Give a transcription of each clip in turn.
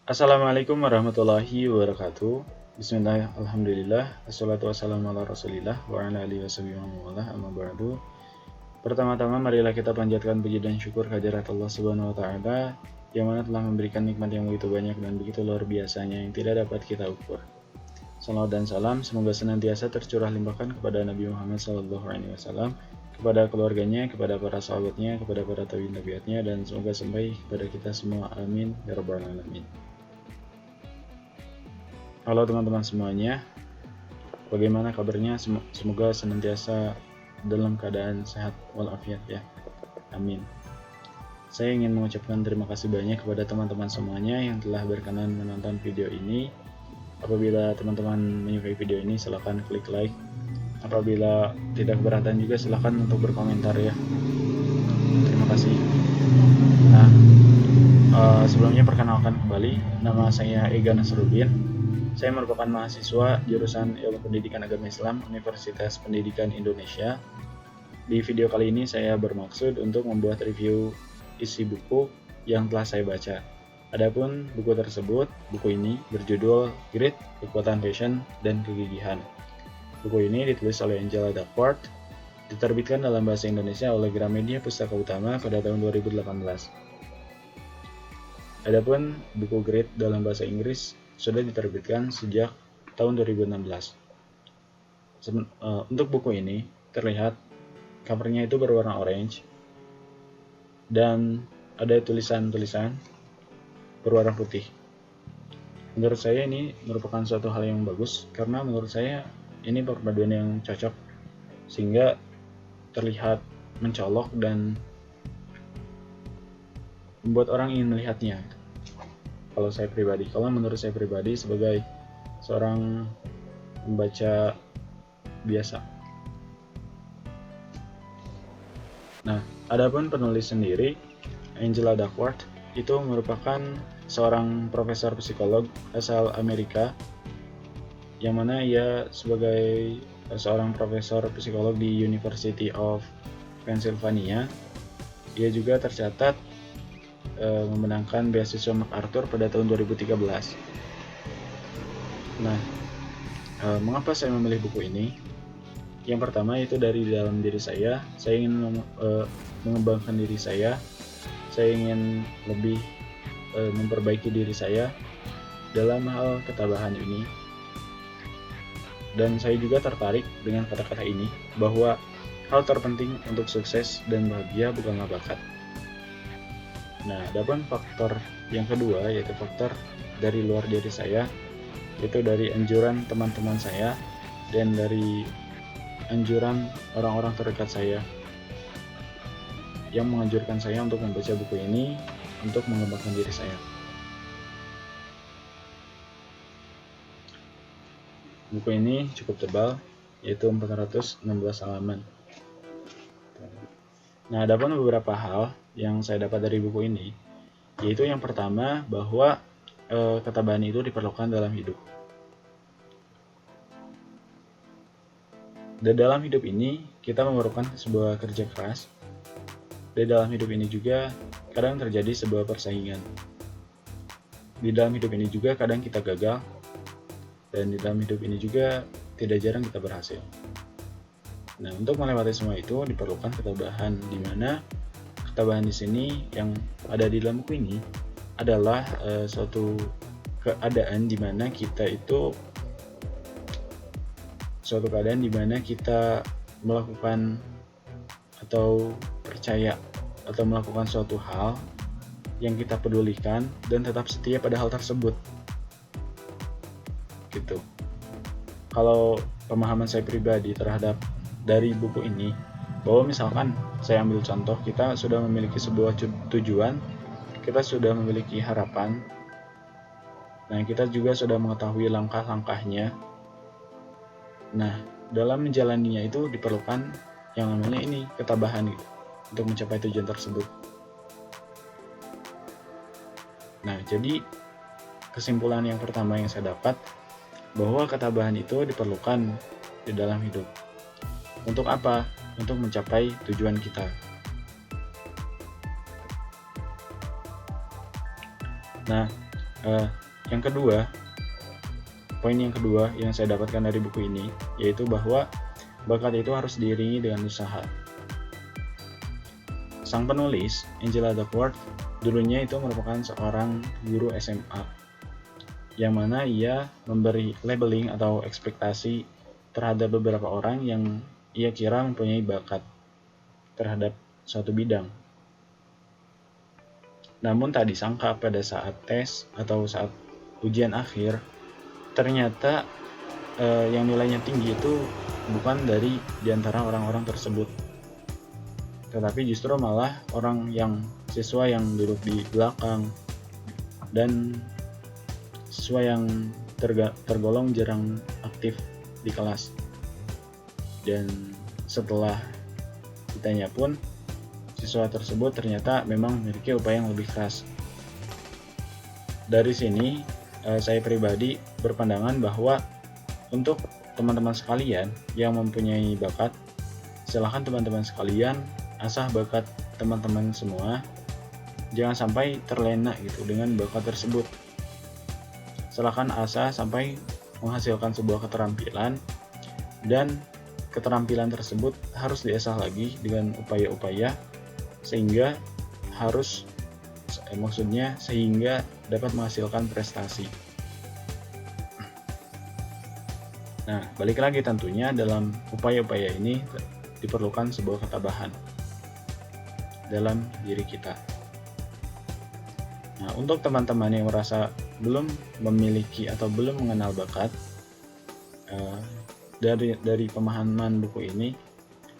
Assalamualaikum warahmatullahi wabarakatuh. Bismillah, alhamdulillah, assalatu wassalamu ala rasulillah wa ala alihi washabihi wa mawalah, amma ba'du. Pertama-tama marilah kita panjatkan puji dan syukur kehadirat Allah Subhanahu wa taala yang mana telah memberikan nikmat yang begitu banyak dan begitu luar biasanya yang tidak dapat kita ukur. Salawat dan salam semoga senantiasa tercurah limpahkan kepada Nabi Muhammad SAW, kepada keluarganya, kepada para sahabatnya, kepada para tabi'in-tabi'atnya, dan semoga sampai kepada kita semua. Amin ya rabbal alamin. Halo teman-teman semuanya, bagaimana kabarnya? Semoga senantiasa dalam keadaan sehat walafiat ya. Amin. Saya ingin mengucapkan terima kasih banyak kepada teman-teman semuanya yang telah berkenan menonton video ini. Apabila teman-teman menyukai video ini, silahkan klik like. Apabila tidak keberatan juga, silahkan untuk berkomentar ya. Terima kasih. Nah, sebelumnya perkenalkan kembali, nama saya Ega Nasruddin. Saya merupakan mahasiswa jurusan Ilmu Pendidikan Agama Islam Universitas Pendidikan Indonesia. Di video kali ini saya bermaksud untuk membuat review isi buku yang telah saya baca. Adapun buku tersebut, buku ini berjudul Grit, Kekuatan Passion dan Kegigihan. Buku ini ditulis oleh Angela Duckworth, diterbitkan dalam bahasa Indonesia oleh Gramedia Pustaka Utama pada tahun 2018. Adapun buku Grit dalam bahasa Inggris sudah diterbitkan sejak tahun 2016. Untuk buku ini terlihat covernya itu berwarna orange dan ada tulisan-tulisan berwarna putih. Menurut saya ini merupakan suatu hal yang bagus karena menurut saya ini perpaduan yang cocok sehingga terlihat mencolok dan membuat orang ingin melihatnya. Kalau menurut saya pribadi sebagai seorang pembaca biasa. Nah, adapun penulis sendiri, Angela Duckworth, itu merupakan seorang profesor psikolog asal Amerika, yang mana ia sebagai seorang profesor psikolog di University of Pennsylvania. Ia juga tercatat memenangkan beasiswa MacArthur pada tahun 2013. Nah, mengapa saya memilih buku ini? Yang pertama itu dari dalam diri saya ingin mengembangkan diri saya ingin lebih memperbaiki diri saya dalam hal ketabahan ini. Dan saya juga tertarik dengan kata-kata ini, bahwa hal terpenting untuk sukses dan bahagia bukanlah bakat. Nah, adapun faktor yang kedua yaitu faktor dari luar diri saya, yaitu dari anjuran teman-teman saya dan dari anjuran orang-orang terdekat saya yang menganjurkan saya untuk membaca buku ini untuk mengembangkan diri saya. Buku ini cukup tebal, yaitu 416 halaman. Nah, ada pun beberapa hal yang saya dapat dari buku ini, yaitu yang pertama bahwa ketabahan itu diperlukan dalam hidup. Dan dalam hidup ini kita memerlukan sebuah kerja keras. Dan dalam hidup ini juga kadang terjadi sebuah persaingan. Di dalam hidup ini juga kadang kita gagal. Dan di dalam hidup ini juga tidak jarang kita berhasil. Nah, untuk melewati semua itu diperlukan ketabahan, di mana ketabahan di sini yang ada di dalam buku ini adalah suatu keadaan di mana kita melakukan atau percaya atau melakukan suatu hal yang kita pedulikan dan tetap setia pada hal tersebut. Gitu. Kalau pemahaman saya pribadi terhadap dari buku ini, bahwa misalkan saya ambil contoh, kita sudah memiliki sebuah tujuan, kita sudah memiliki harapan, nah kita juga sudah mengetahui langkah-langkahnya. Nah, dalam menjalaninya itu diperlukan yang namanya ini ketabahan gitu, untuk mencapai tujuan tersebut. Nah, jadi kesimpulan yang pertama yang saya dapat, bahwa ketabahan itu diperlukan di dalam hidup. Untuk apa? Untuk mencapai tujuan kita. Nah, Yang kedua, poin yang kedua yang saya dapatkan dari buku ini yaitu bahwa bakat itu harus diiringi dengan usaha. Sang penulis, Angela Duckworth, dulunya itu merupakan seorang guru SMA, yang mana ia memberi labeling atau ekspektasi terhadap beberapa orang yang ia kira mempunyai bakat terhadap suatu bidang. Namun tak disangka pada saat tes atau saat ujian akhir, ternyata yang nilainya tinggi itu bukan dari diantara orang-orang tersebut, tetapi justru malah siswa yang duduk di belakang dan siswa yang tergolong jarang aktif di kelas. Dan setelah ditanya pun, siswa tersebut ternyata memang memiliki upaya yang lebih keras. Dari sini saya pribadi berpandangan bahwa untuk teman-teman sekalian yang mempunyai bakat, silahkan teman-teman sekalian asah bakat teman-teman semua. Jangan sampai terlena gitu dengan bakat tersebut. Silahkan asah sampai menghasilkan sebuah keterampilan, dan keterampilan tersebut harus diasah lagi dengan upaya-upaya sehingga dapat menghasilkan prestasi. Nah, balik lagi tentunya dalam upaya-upaya ini diperlukan sebuah ketabahan dalam diri kita. Nah, untuk teman-teman yang merasa belum memiliki atau belum mengenal bakat, dari pemahaman buku ini,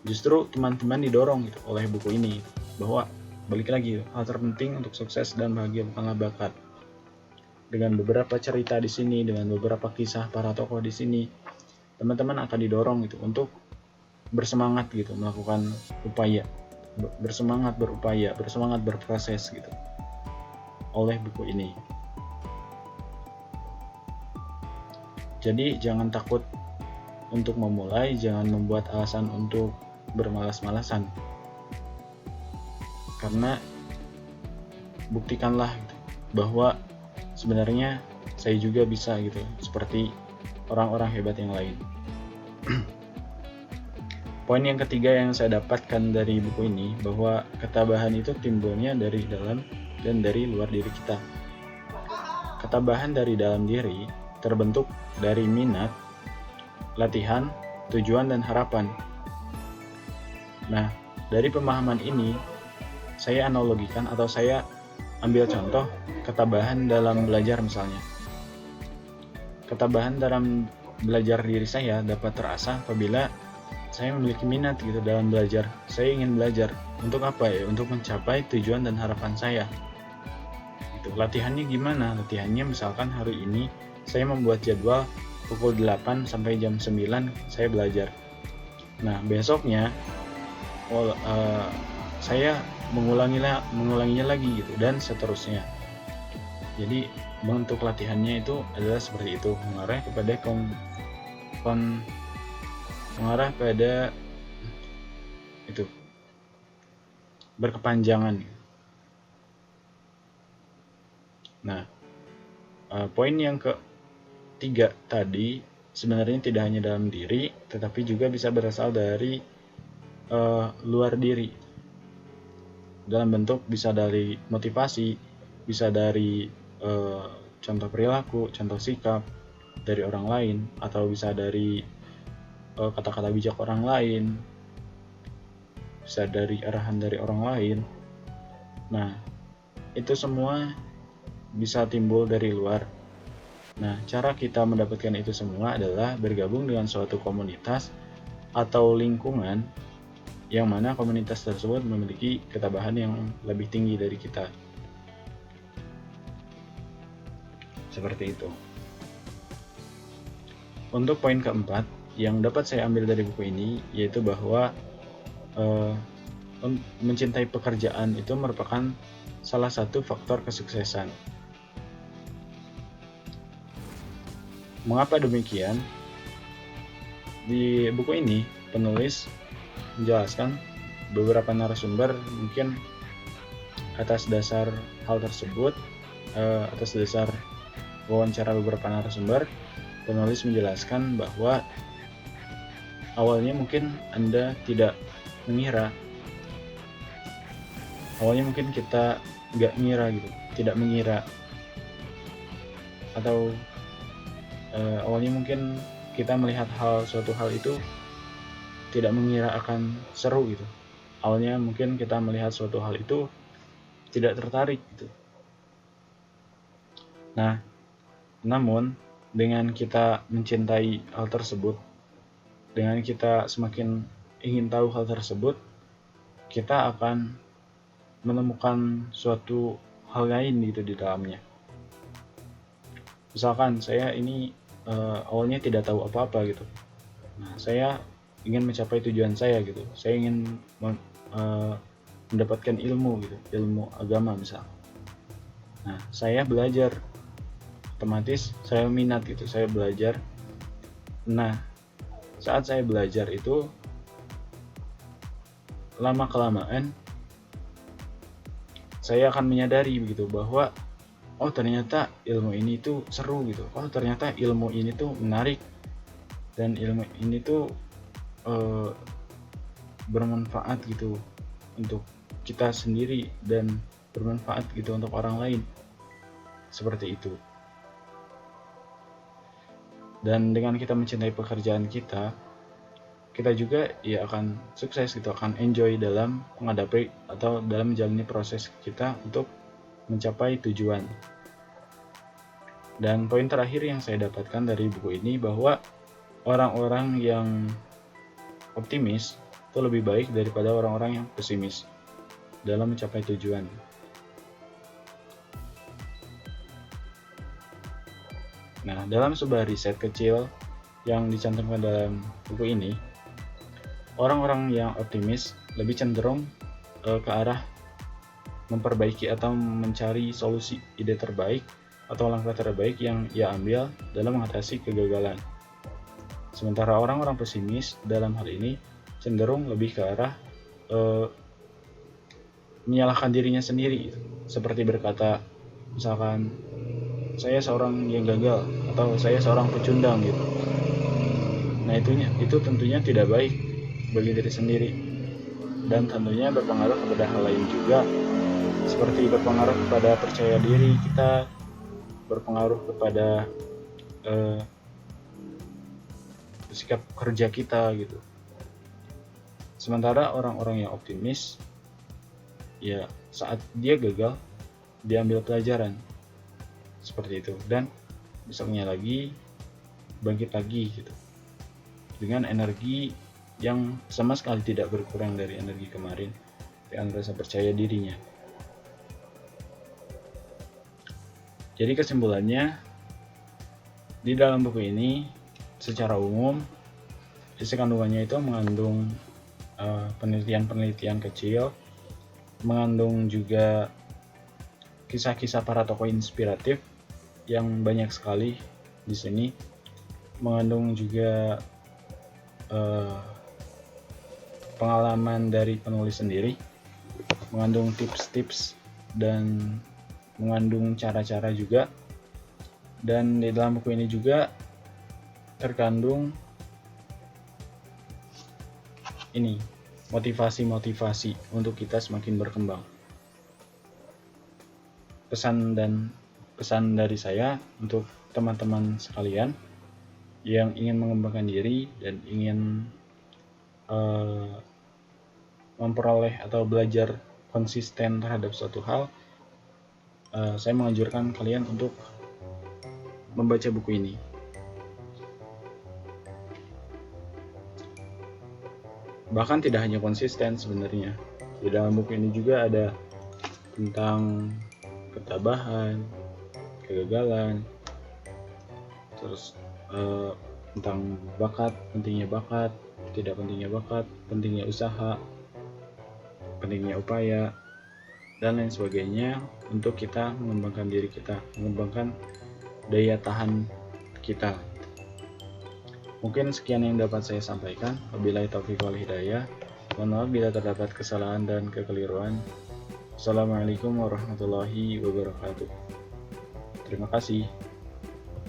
justru teman-teman didorong gitu oleh buku ini bahwa balik lagi, hal terpenting untuk sukses dan bahagia bukanlah bakat. Dengan beberapa cerita di sini, dengan beberapa kisah para tokoh di sini, teman-teman akan didorong gitu untuk bersemangat gitu melakukan upaya, bersemangat berupaya, bersemangat berproses gitu oleh buku ini. Jadi jangan takut untuk memulai, jangan membuat alasan untuk bermalas-malasan. Karena buktikanlah gitu, bahwa sebenarnya saya juga bisa gitu, seperti orang-orang hebat yang lain. Poin yang ketiga yang saya dapatkan dari buku ini, bahwa ketabahan itu timbulnya dari dalam dan dari luar diri kita. Ketabahan dari dalam diri terbentuk dari minat, latihan, tujuan, dan harapan. Nah, dari pemahaman ini, saya analogikan atau saya ambil contoh ketabahan dalam belajar misalnya. Ketabahan dalam belajar diri saya dapat terasah apabila saya memiliki minat gitu dalam belajar. Saya ingin belajar. Untuk apa ya? Untuk mencapai tujuan dan harapan saya. Itu latihannya gimana? Latihannya misalkan hari ini saya membuat jadwal pukul 8 sampai jam 9 saya belajar. Nah, besoknya saya mengulanginya lagi gitu, dan seterusnya. Jadi bentuk latihannya itu adalah seperti itu, mengarah pada itu berkepanjangan. Nah, poin yang ketiga tadi sebenarnya tidak hanya dalam diri, tetapi juga bisa berasal dari luar diri. Dalam bentuk bisa dari motivasi, bisa dari contoh perilaku, contoh sikap dari orang lain, atau bisa dari kata-kata bijak orang lain, bisa dari arahan dari orang lain. Nah, itu semua bisa timbul dari luar. Nah, cara kita mendapatkan itu semua adalah bergabung dengan suatu komunitas atau lingkungan yang mana komunitas tersebut memiliki ketabahan yang lebih tinggi dari kita. Seperti itu. Untuk poin keempat yang dapat saya ambil dari buku ini, yaitu bahwa mencintai pekerjaan itu merupakan salah satu faktor kesuksesan. Mengapa demikian? Di buku ini, penulis menjelaskan beberapa narasumber mungkin atas dasar hal tersebut, atas dasar wawancara beberapa narasumber, penulis menjelaskan bahwa awalnya mungkin Anda tidak mengira, awalnya mungkin kita nggak mengira gitu, tidak mengira, atau awalnya mungkin kita melihat suatu hal itu tidak mengira akan seru gitu. Awalnya mungkin kita melihat suatu hal itu tidak tertarik gitu. Nah, namun dengan kita mencintai hal tersebut, dengan kita semakin ingin tahu hal tersebut, kita akan menemukan suatu hal lain gitu di dalamnya. Misalkan saya ini awalnya tidak tahu apa-apa gitu. Nah, saya ingin mencapai tujuan saya gitu. Saya ingin mendapatkan ilmu gitu, ilmu agama misal. Nah, saya belajar, otomatis saya minat gitu, saya belajar. Nah, saat saya belajar itu lama kelamaan saya akan menyadari begitu bahwa oh ternyata ilmu ini tuh seru gitu, oh ternyata ilmu ini tuh menarik, dan ilmu ini tuh bermanfaat gitu untuk kita sendiri dan bermanfaat gitu untuk orang lain, seperti itu. Dan dengan kita mencintai pekerjaan kita juga ya akan sukses gitu, akan enjoy dalam menghadapi atau dalam menjalani proses kita untuk mencapai tujuan. Dan poin terakhir yang saya dapatkan dari buku ini bahwa orang-orang yang optimis itu lebih baik daripada orang-orang yang pesimis dalam mencapai tujuan. Nah, dalam sebuah riset kecil yang dicantumkan dalam buku ini, orang-orang yang optimis lebih cenderung ke arah memperbaiki atau mencari solusi, ide terbaik atau langkah terbaik yang ia ambil dalam mengatasi kegagalan. Sementara orang-orang pesimis dalam hal ini cenderung lebih ke arah menyalahkan dirinya sendiri, seperti berkata misalkan saya seorang yang gagal atau saya seorang pecundang gitu. Nah, itu tentunya tidak baik bagi diri sendiri, dan tentunya berpengaruh kepada hal lain juga, seperti berpengaruh kepada percaya diri kita, berpengaruh kepada sikap kerja kita gitu. Sementara orang-orang yang optimis, ya saat dia gagal, dia ambil pelajaran seperti itu, dan besoknya lagi bangkit lagi gitu dengan energi yang sama sekali tidak berkurang dari energi kemarin, dengan rasa percaya dirinya. Jadi kesimpulannya, di dalam buku ini secara umum isi kandungannya itu mengandung penelitian-penelitian kecil, mengandung juga kisah-kisah para tokoh inspiratif yang banyak sekali di sini, mengandung juga pengalaman dari penulis sendiri, mengandung tips-tips dan mengandung cara-cara juga. Dan di dalam buku ini juga terkandung ini motivasi-motivasi untuk kita semakin berkembang. Pesan dari saya untuk teman-teman sekalian yang ingin mengembangkan diri dan ingin memperoleh atau belajar konsisten terhadap suatu hal, saya menganjurkan kalian untuk membaca buku ini. Bahkan tidak hanya konsisten sebenarnya, di dalam buku ini juga ada tentang ketabahan, kegagalan, terus tentang bakat, pentingnya bakat, tidak pentingnya bakat, pentingnya usaha, pentingnya upaya, dan lain sebagainya untuk kita mengembangkan diri kita, mengembangkan daya tahan kita. Mungkin sekian yang dapat saya sampaikan. Wabillahi taufiq wal hidayah. Mohon maaf bila terdapat kesalahan dan kekeliruan. Assalamualaikum warahmatullahi wabarakatuh. Terima kasih.